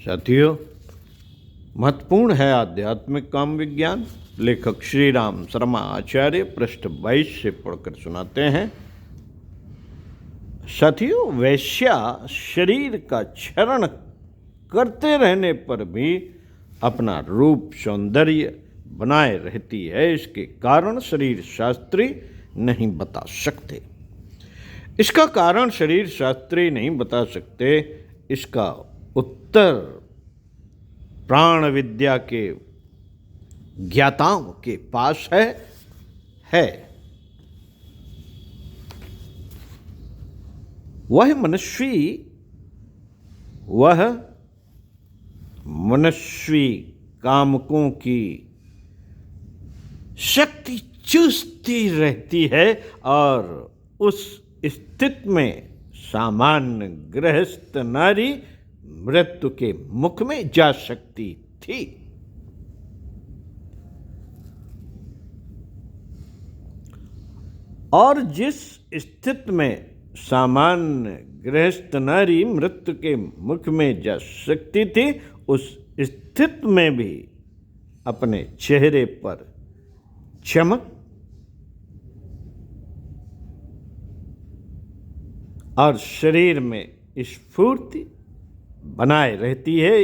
साथियों, महत्वपूर्ण है आध्यात्मिक काम विज्ञान। लेखक श्री राम शर्मा आचार्य पृष्ठ 22 से पढ़कर सुनाते हैं। साथियों, वेश्या शरीर का क्षरण करते रहने पर भी अपना रूप सौंदर्य बनाए रहती है। इसके कारण शरीर शास्त्री नहीं बता सकते। इसका कारण शरीर शास्त्री नहीं बता सकते। इसका उत्तर प्राण विद्या के ज्ञाताओं के पास है। वह मनस्वी कामकों की शक्ति चूसती रहती है और उस स्थिति में सामान्य गृहस्थ नारी मृत्यु के मुख में जा सकती थी। और जिस स्थिति में सामान्य गृहस्थ नारी मृत्यु के मुख में जा सकती थी, उस स्थिति में भी अपने चेहरे पर चमक और शरीर में स्फूर्ति बनाए रहती है।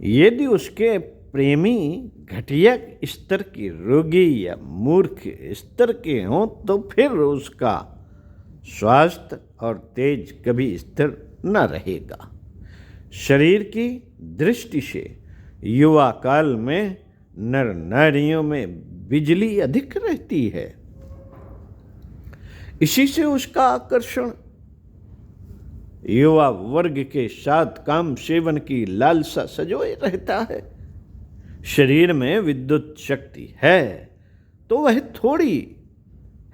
यदि उसके प्रेमी घटिया स्तर के रोगी या मूर्ख स्तर के हों, तो फिर उसका स्वास्थ्य और तेज कभी स्थिर न रहेगा। शरीर की दृष्टि से युवा काल में नर नारियों में बिजली अधिक रहती है। इसी से उसका आकर्षण युवा वर्ग के साथ काम सेवन की लालसा सजोए रहता है। शरीर में विद्युत शक्ति है तो वह थोड़ी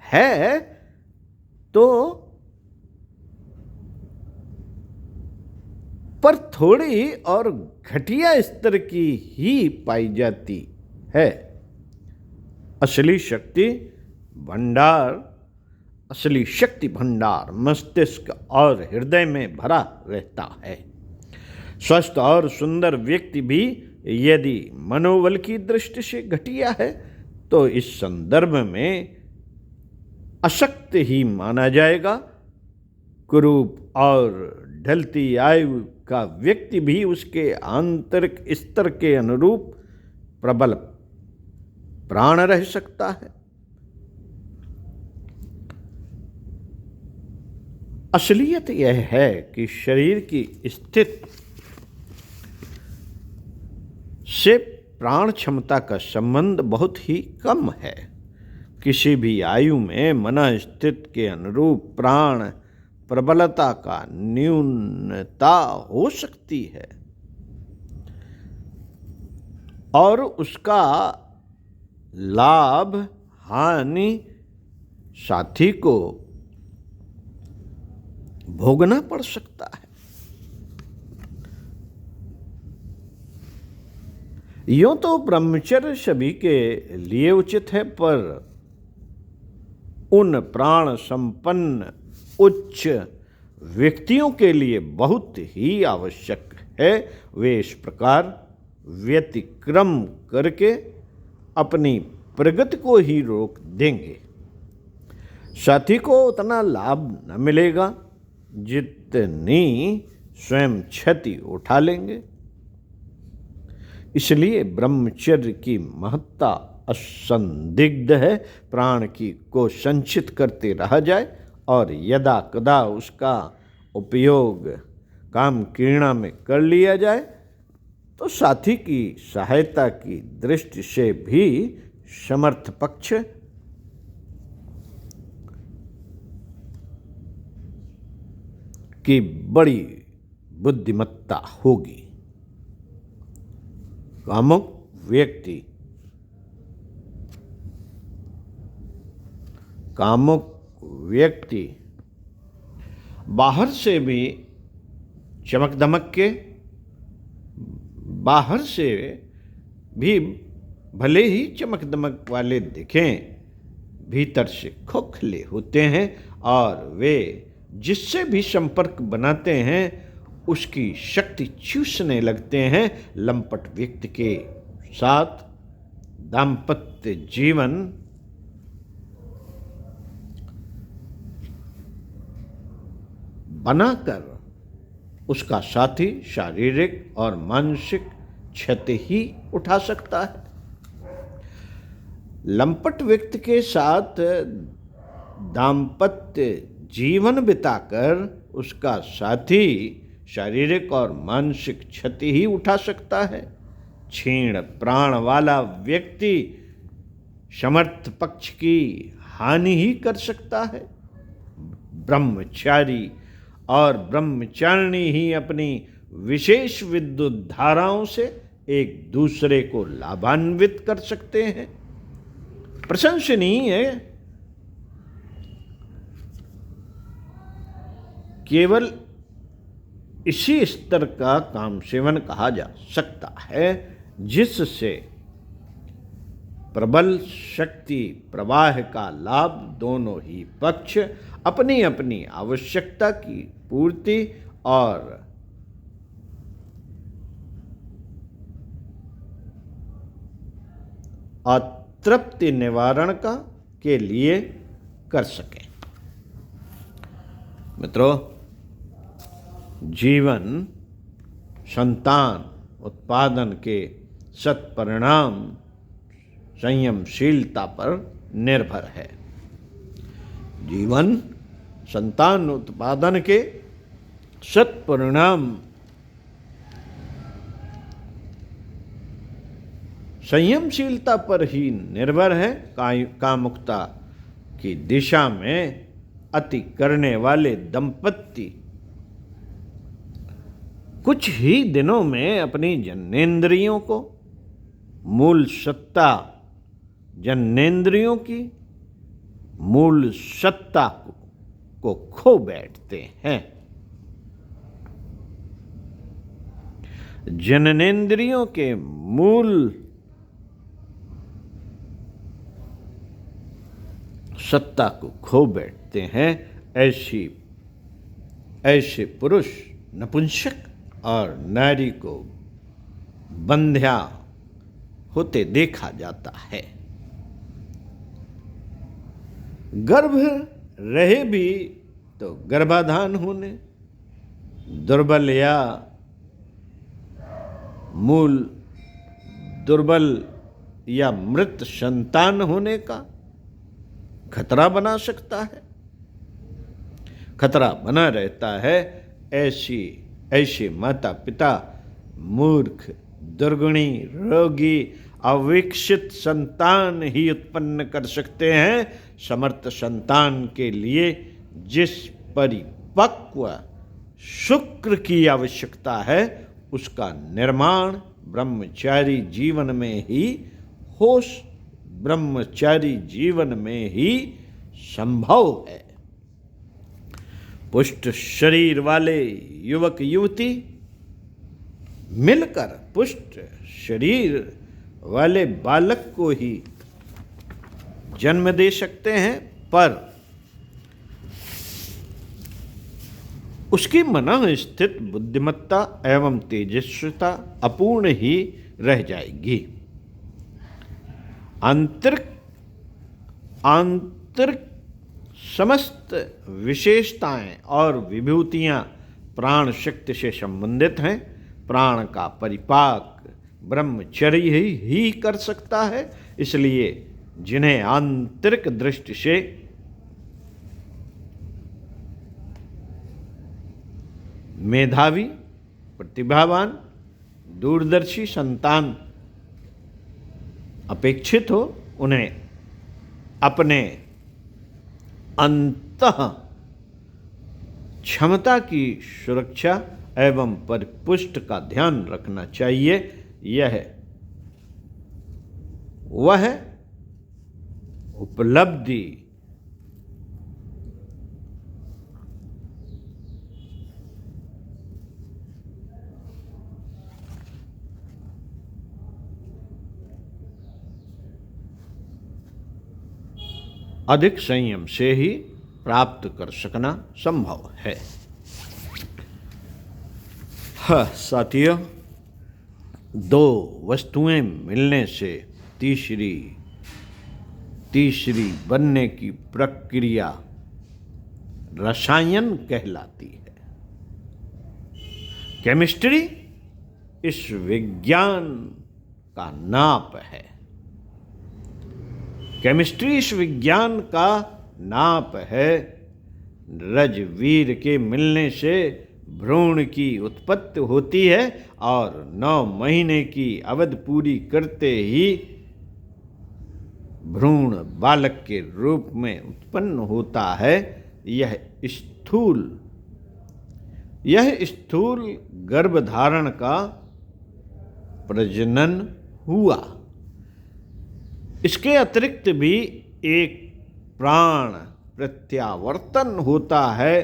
है तो पर थोड़ी और घटिया स्तर की ही पाई जाती है। असली शक्ति भंडार मस्तिष्क और हृदय में भरा रहता है। स्वस्थ और सुंदर व्यक्ति भी यदि मनोबल की दृष्टि से घटिया है तो इस संदर्भ में अशक्त ही माना जाएगा। कुरूप और ढलती आयु का व्यक्ति भी उसके आंतरिक स्तर के अनुरूप प्रबल प्राण रह सकता है। असलियत यह है कि शरीर की स्थिति से प्राण क्षमता का संबंध बहुत ही कम है। किसी भी आयु में मन स्थिति के अनुरूप प्राण प्रबलता का न्यूनता हो सकती है और उसका लाभ हानि साथी को भोगना पड़ सकता है। यूं तो ब्रह्मचर्य सभी के लिए उचित है, पर उन प्राण संपन्न उच्च व्यक्तियों के लिए बहुत ही आवश्यक है। वे इस प्रकार व्यतिक्रम करके अपनी प्रगति को ही रोक देंगे। साथी को उतना लाभ न मिलेगा जितनी स्वयं क्षति उठा लेंगे। इसलिए ब्रह्मचर्य की महत्ता असंदिग्ध है। प्राण को संचित करते रहा जाए और यदा कदा उसका उपयोग काम क्रीड़ा में कर लिया जाए तो साथी की सहायता की दृष्टि से भी समर्थ पक्ष की बड़ी बुद्धिमत्ता होगी। कामुक व्यक्ति बाहर से भी चमक दमक के, बाहर से भी भले ही चमक दमक वाले दिखें, भीतर से खोखले होते हैं और वे जिससे भी संपर्क बनाते हैं उसकी शक्ति चूसने लगते हैं। लंपट व्यक्ति के साथ दाम्पत्य जीवन बनाकर उसका साथी शारीरिक और मानसिक क्षति ही उठा सकता है। लंपट व्यक्ति के साथ दाम्पत्य जीवन बिताकर उसका साथी शारीरिक और मानसिक क्षति ही उठा सकता है। क्षीण प्राण वाला व्यक्ति समर्थ पक्ष की हानि ही कर सकता है। ब्रह्मचारी और ब्रह्मचारिणी ही अपनी विशेष विद्युत धाराओं से एक दूसरे को लाभान्वित कर सकते हैं। प्रशंसनीय है। केवल इसी स्तर का काम सेवन कहा जा सकता है जिससे प्रबल शक्ति प्रवाह का लाभ दोनों ही पक्ष अपनी अपनी आवश्यकता की पूर्ति और अतृप्ति निवारण के लिए कर सकें। मित्रों, जीवन संतान उत्पादन के सत्परिणाम संयमशीलता पर निर्भर है। जीवन संतान उत्पादन के सत्परिणाम संयमशीलता पर ही निर्भर है। कामुकता की दिशा में अति करने वाले दंपत्ति कुछ ही दिनों में अपनी जन्नेंद्रियों को मूल सत्ता जन्नेंद्रियों की मूल सत्ता को खो बैठते हैं। जननेंद्रियों के मूल सत्ता को खो बैठते हैं। ऐसे पुरुष नपुंसक और नारी को बंध्या होते देखा जाता है। गर्भ रहे भी तो गर्भाधान होने, दुर्बल या मूल दुर्बल या मृत संतान होने का खतरा बना सकता है। खतरा बना रहता है। ऐसे माता पिता मूर्ख, दुर्गुणी, रोगी, अविकसित संतान ही उत्पन्न कर सकते हैं। समर्थ संतान के लिए जिस परिपक्व शुक्र की आवश्यकता है उसका निर्माण ब्रह्मचारी जीवन में ही संभव है। पुष्ट शरीर वाले युवक युवती मिलकर पुष्ट शरीर वाले बालक को ही जन्म दे सकते हैं, पर उसकी मन स्थित बुद्धिमत्ता एवं तेजस्विता अपूर्ण ही रह जाएगी। आंतरिक समस्त विशेषताएं और विभूतियां प्राण शक्ति से संबंधित हैं। प्राण का परिपाक ब्रह्मचर्य ही कर सकता है। इसलिए जिन्हें आंतरिक दृष्टि से मेधावी, प्रतिभावान, दूरदर्शी संतान अपेक्षित हो, उन्हें अपने अंतः क्षमता की सुरक्षा एवं परिपुष्ट का ध्यान रखना चाहिए। वह उपलब्धि अधिक संयम से ही प्राप्त कर सकना संभव है। हाँ साथियों, दो वस्तुएं मिलने से तीसरी बनने की प्रक्रिया रसायन कहलाती है। केमिस्ट्री इस विज्ञान का नाप है। केमिस्ट्री इस विज्ञान का नाप है। रजवीर के मिलने से भ्रूण की उत्पत्ति होती है और 9 महीने की अवधि पूरी करते ही भ्रूण बालक के रूप में उत्पन्न होता है। यह स्थूल गर्भधारण का प्रजनन हुआ। इसके अतिरिक्त भी एक प्राण प्रत्यावर्तन होता है,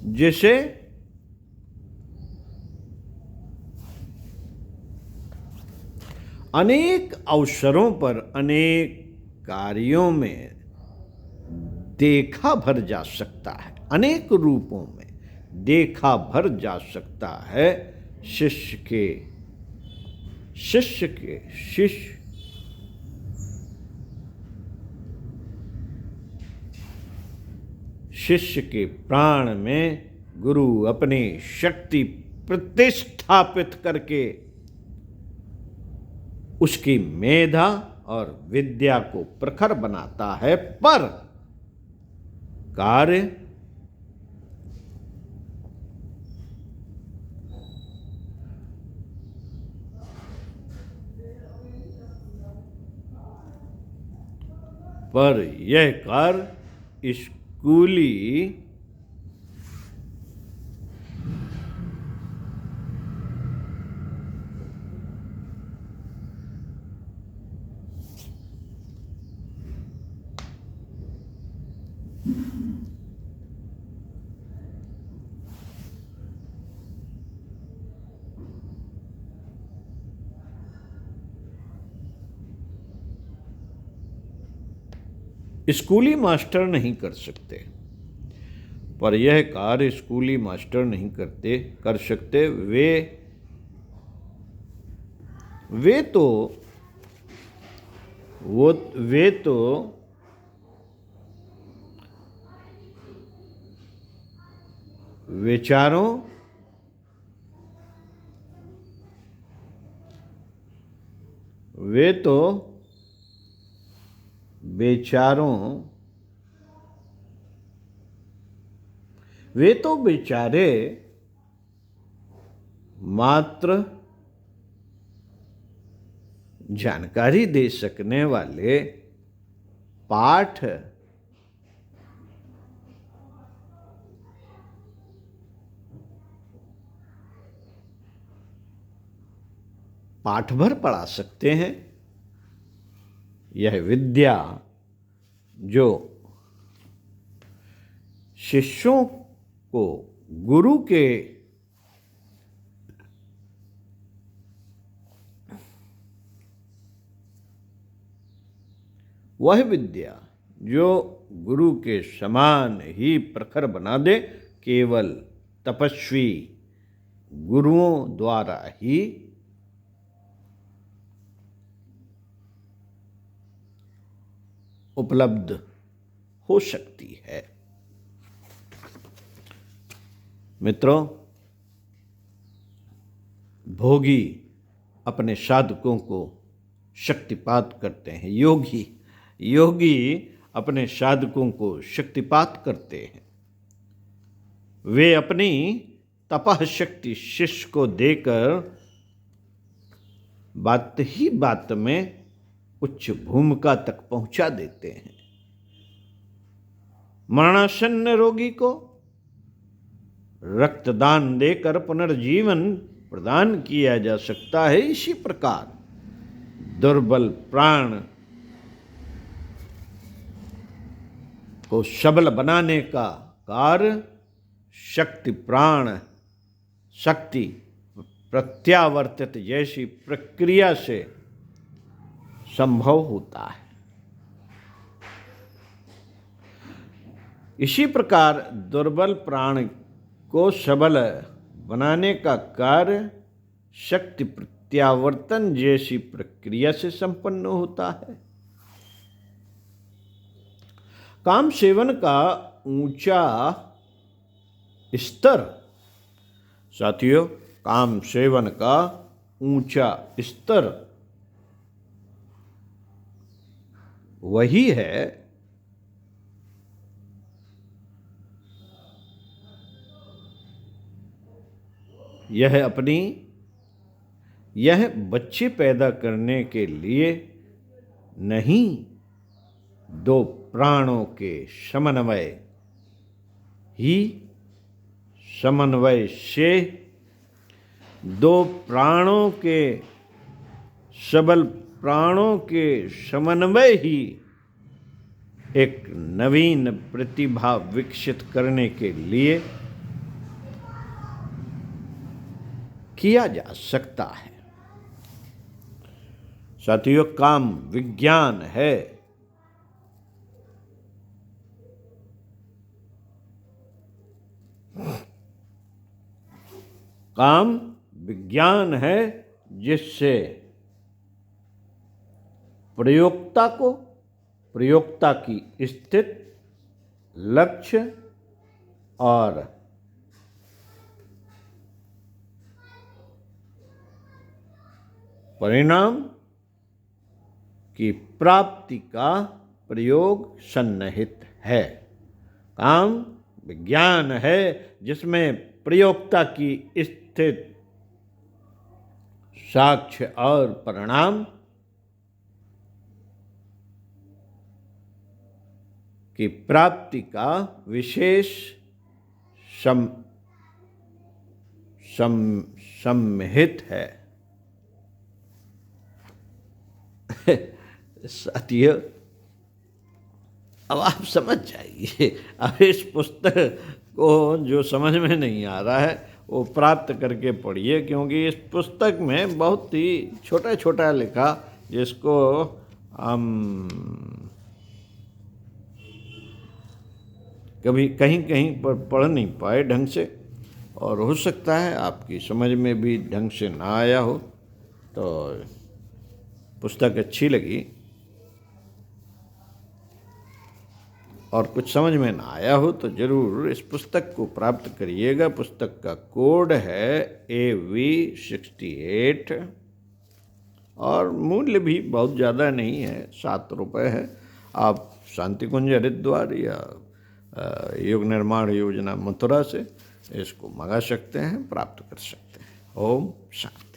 जिसे अनेक अवसरों पर अनेक कार्यों में देखा भर जा सकता है, अनेक रूपों में देखा भर जा सकता है। शिष्य के प्राण में गुरु अपनी शक्ति प्रतिस्थापित करके उसकी मेधा और विद्या को प्रखर बनाता है, पर कार्य यह कार्य स्कूली स्कूली मास्टर नहीं कर सकते, पर यह कार्य स्कूली मास्टर नहीं कर सकते। वे तो बेचारे मात्र जानकारी दे सकने वाले पाठ भर पढ़ा सकते हैं। यह विद्या जो शिष्यों को गुरु के वह विद्या जो गुरु के समान ही प्रखर बना दे, केवल तपस्वी गुरुओं द्वारा ही उपलब्ध हो सकती है। मित्रों, भोगी अपने साधकों को शक्तिपात करते हैं। योगी अपने साधकों को शक्तिपात करते हैं। वे अपनी तपः शक्ति शिष्य को देकर बात ही बात में उच्च भूमिका तक पहुंचा देते हैं। मरणासन्न रोगी को रक्तदान देकर पुनर्जीवन प्रदान किया जा सकता है। इसी प्रकार दुर्बल प्राण को सबल बनाने का कार्य शक्ति प्रत्यावर्तित जैसी प्रक्रिया से संभव होता है। इसी प्रकार दुर्बल प्राण को सबल बनाने का कार्य शक्ति प्रत्यावर्तन जैसी प्रक्रिया से संपन्न होता है। काम सेवन का ऊंचा स्तर, साथियों, काम सेवन का ऊंचा स्तर वही है यह बच्चे पैदा करने के लिए नहीं, दो प्राणों के समन्वय से दो प्राणों के सबल प्राणों के समन्वय ही एक नवीन प्रतिभा विकसित करने के लिए किया जा सकता है। साथियों, काम विज्ञान है। काम विज्ञान है जिससे प्रयोक्ता की स्थिति, लक्ष्य और परिणाम की प्राप्ति का प्रयोग सन्निहित है। काम विज्ञान है जिसमें प्रयोक्ता की स्थिति, साक्ष्य और परिणाम की प्राप्ति का विशेष सम्मिहित है। साथियों, अब आप समझ जाइए। अब इस पुस्तक को जो समझ में नहीं आ रहा है वो प्राप्त करके पढ़िए, क्योंकि इस पुस्तक में बहुत ही छोटा छोटा लिखा, जिसको हम कभी कहीं कहीं पर पढ़ नहीं पाए ढंग से, और हो सकता है आपकी समझ में भी ढंग से ना आया हो। तो पुस्तक अच्छी लगी और कुछ समझ में ना आया हो तो ज़रूर इस पुस्तक को प्राप्त करिएगा। पुस्तक का कोड है AV68 और मूल्य भी बहुत ज़्यादा नहीं है, 7 रुपये है। आप शांति कुंज हरिद्वार या योग निर्माण योजना मथुरा से इसको मंगा सकते हैं, प्राप्त कर सकते हैं। ओम शांति।